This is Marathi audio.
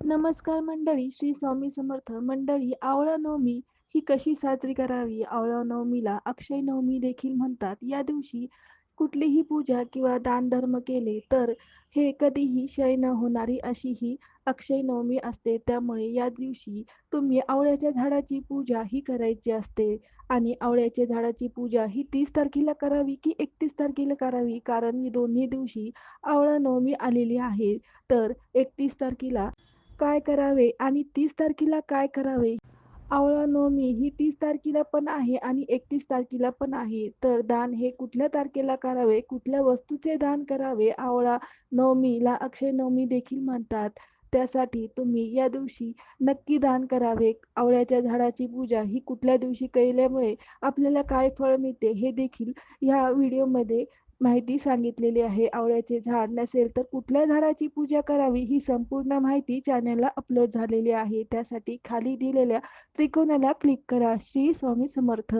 नमस्कार मंडळी, श्री स्वामी समर्थ मंडळी. आवळा नवमी ही कशी साजरी करावी? आवळा नवमीला अक्षय नवमी देखील म्हणतात. या दिवशी कुठलीही पूजा किंवा दानधर्म केले तर हे कधीही क्षय न होणारी अशी ही अक्षय नवमी असते. त्यामुळे या दिवशी तुम्ही आवळ्याच्या झाडाची पूजा ही करायची असते. आणि आवळ्याच्या झाडाची पूजा ही 30 तारखेला करावी की 31 तारखेला करावी? कारण दोन्ही दिवशी आवळा नवमी आलेली आहे. तर 31 तारखेला काय करावे आणि 30 तारखेला काय करावे? आवळा नवमी ही 30 तारखेला पण आहे आणि 31 तारखेला पण आहे. तर दान हे कुठल्या तारखेला करावे? कुठल्या वस्तूचे दान करावे? आवळा नवमीला अक्षय नवमी देखील म्हणतात. त्यासाठी तुम्ही या दिवशी नक्की दान करावे. आवळ्याच्या झाडाची पूजा ही कुठल्या दिवशी केल्यामुळे आपल्याला काय फळ मिळते हे देखील ह्या व्हिडिओमध्ये माहिती सांगितलेली आहे. आवळ्याचे झाड नसेल तर कुठल्या झाडाची पूजा करावी ही संपूर्ण माहिती चॅनलला अपलोड झालेली आहे. त्यासाठी खाली दिलेल्या त्रिकोणाला क्लिक करा. श्री स्वामी समर्थ.